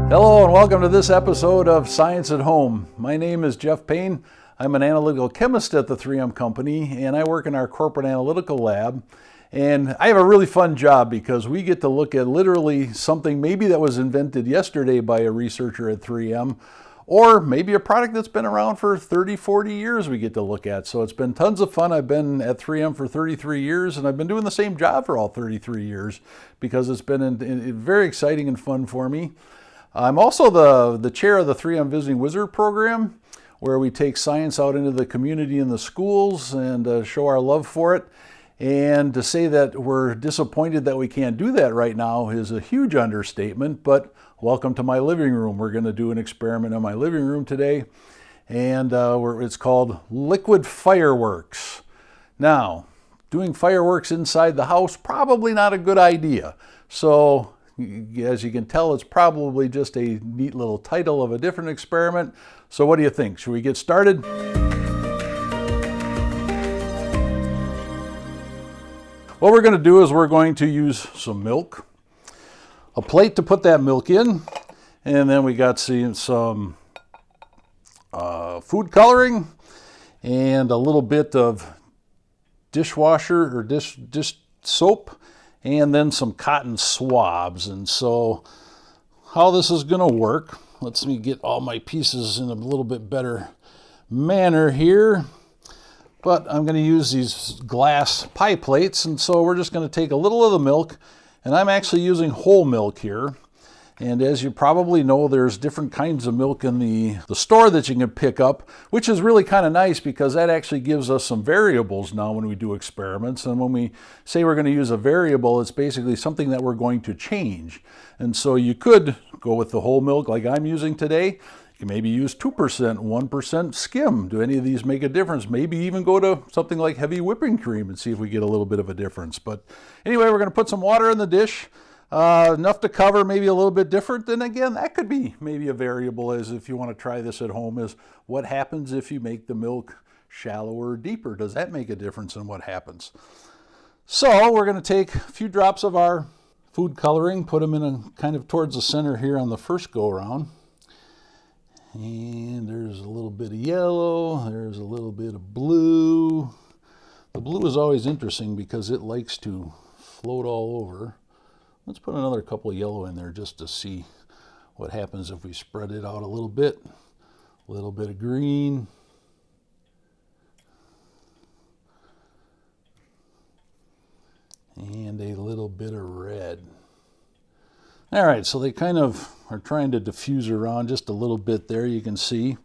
Hello and welcome to this episode of Science at Home. My name is Jeff Payne. I'm an analytical chemist at the 3M company and I work in our corporate analytical lab. And I have a really fun job because we get to look at literally something maybe that was invented yesterday by a researcher at 3M, or maybe a product that's been around for 30, 40 years we get to look at. So it's been tons of fun. I've been at 3M for 33 years and I've been doing the same job for all 33 years because it's been very exciting and fun for me. I'm also the chair of the 3M Visiting Wizard program, where we take science out into the community and the schools and show our love for it. And to say that we're disappointed that we can't do that right now is a huge understatement, but welcome to my living room. We're going to do an experiment in my living room today, and it's called liquid fireworks. Now, doing fireworks inside the house, probably not a good idea. So as you can tell, it's probably just a neat little title of a different experiment. So what do you think? Should we get started? What we're going to do is we're going to use some milk, a plate to put that milk in, and then we got some food coloring and a little bit of dishwasher or dish soap, and then some cotton swabs. And so how this is going to work, let me get all my pieces in a little bit better manner here. But I'm going to use these glass pie plates, and so we're just going to take a little of the milk, and I'm actually using whole milk here. And as you probably know, there's different kinds of milk in the store that you can pick up, which is really kind of nice because that actually gives us some variables now when we do experiments. And when we say we're going to use a variable, it's basically something that we're going to change. And so you could go with the whole milk like I'm using today. You can maybe use 2%, 1% skim. Do any of these make a difference? Maybe even go to something like heavy whipping cream and see if we get a little bit of a difference. But anyway, we're going to put some water in the dish. Enough to cover, maybe a little bit different. And again, that could be maybe a variable, as if you want to try this at home, is what happens if you make the milk shallower or deeper? Does that make a difference in what happens? So we're going to take a few drops of our food coloring, put them in a kind of towards the center here on the first go around. And there's a little bit of yellow, there's a little bit of blue. The blue is always interesting because it likes to float all over. Let's put another couple of yellow in there just to see what happens if we spread it out a little bit. A little bit of green. And a little bit of red. All right, so they kind of are trying to diffuse around just a little bit there, you can see.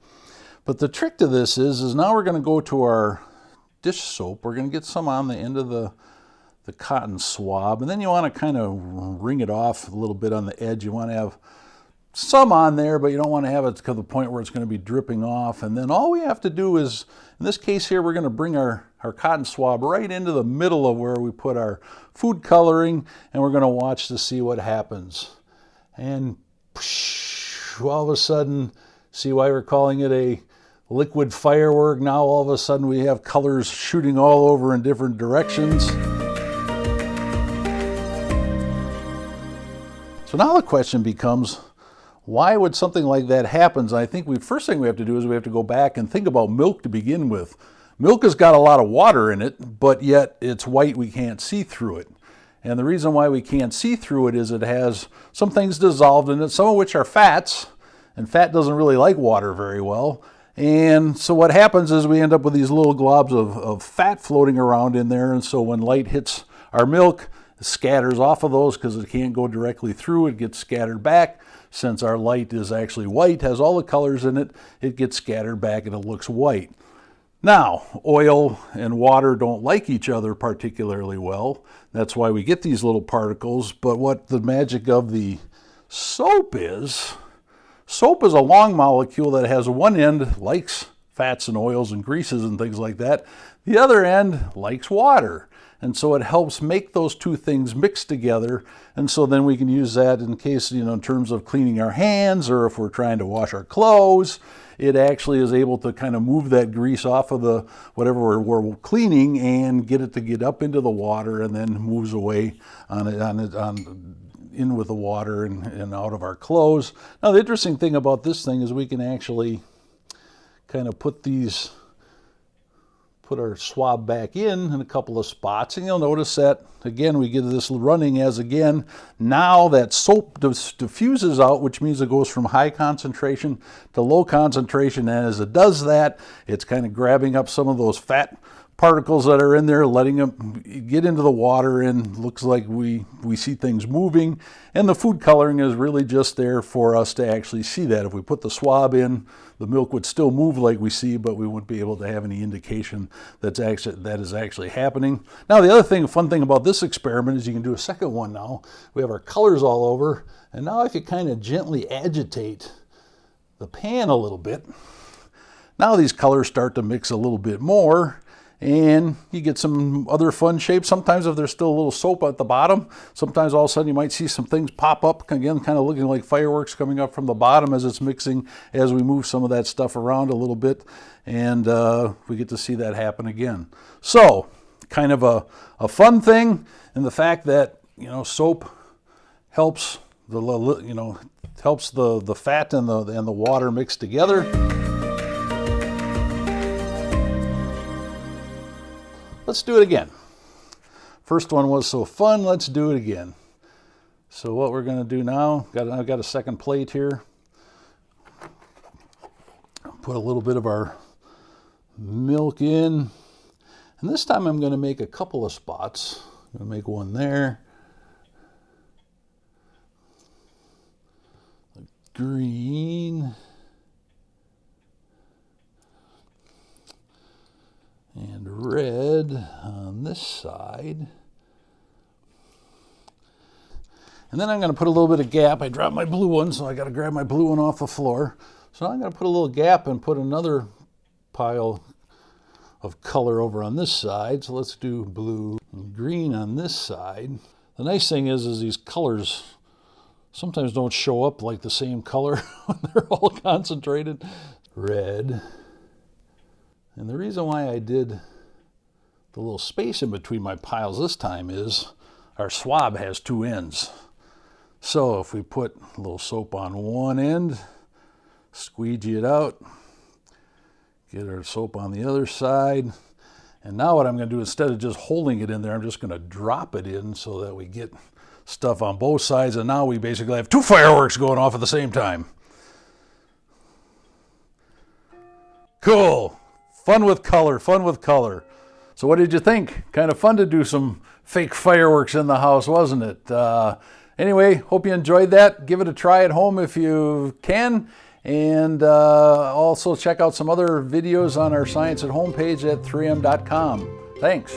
But the trick to this is now we're going to go to our dish soap. We're going to get some on the end of the cotton swab, and then you want to kind of wring it off a little bit on the edge. You want to have some on there, but you don't want to have it to the point where it's going to be dripping off. And then all we have to do is, in this case here, we're going to bring our cotton swab right into the middle of where we put our food coloring, and we're going to watch to see what happens. And all of a sudden, see why we're calling it a liquid firework? Now all of a sudden we have colors shooting all over in different directions. So now the question becomes, why would something like that happen? I think first thing we have to do is we have to go back and think about milk to begin with. Milk has got a lot of water in it, but yet it's white, we can't see through it. And the reason why we can't see through it is it has some things dissolved in it, some of which are fats, and fat doesn't really like water very well. And so what happens is we end up with these little globs of fat floating around in there, and so when light hits our milk, it scatters off of those because it can't go directly through. It gets scattered back. Since our light is actually white, has all the colors in it, it gets scattered back and it looks white. Now, oil and water don't like each other particularly well. That's why we get these little particles. But what the magic of the soap is a long molecule that has one end likes fats and oils and greases and things like that. The other end likes water. And so it helps make those two things mix together. And so then we can use that in case, in terms of cleaning our hands, or if we're trying to wash our clothes, it actually is able to kind of move that grease off of the whatever we're cleaning and get it to get up into the water, and then moves away in with the water and out of our clothes. Now the interesting thing about this thing is we can actually kind of put our swab back in a couple of spots, and you'll notice that again we get this running as again now that soap diffuses out, which means it goes from high concentration to low concentration, and as it does that, it's kind of grabbing up some of those fat particles that are in there, letting them get into the water, and looks like we see things moving. And the food coloring is really just there for us to actually see that. If we put the swab in, the milk would still move like we see, but we wouldn't be able to have any indication that is actually happening. Now the other thing, fun thing about this experiment is you can do a second one now. We have our colors all over, and now if you kind of gently agitate the pan a little bit, now these colors start to mix a little bit more, and you get some other fun shapes. Sometimes if there's still a little soap at the bottom, sometimes all of a sudden you might see some things pop up, again kind of looking like fireworks coming up from the bottom as it's mixing, as we move some of that stuff around a little bit, and we get to see that happen again. So kind of a fun thing, and the fact that soap helps helps the fat and the water mix together. Let's do it again. First one was so fun, let's do it again. So what we're going to do now, I've got a second plate here. Put a little bit of our milk in. And this time I'm going to make a couple of spots. I'm going to make one there. Green. And red on this side. And then I'm going to put a little bit of gap. I dropped my blue one, so I got to grab my blue one off the floor. So I'm going to put a little gap and put another pile of color over on this side. So let's do blue and green on this side. The nice thing is these colors sometimes don't show up like the same color when they're all concentrated. Red. And the reason why I did the little space in between my piles this time is our swab has two ends. So if we put a little soap on one end, squeegee it out, get our soap on the other side, and now what I'm going to do, instead of just holding it in there, I'm just going to drop it in so that we get stuff on both sides, and now we basically have two fireworks going off at the same time. Cool. Fun with color, fun with color. So what did you think? Kind of fun to do some fake fireworks in the house, wasn't it? Anyway, hope you enjoyed that. Give it a try at home if you can. And also check out some other videos on our Science at Home page at 3m.com. Thanks.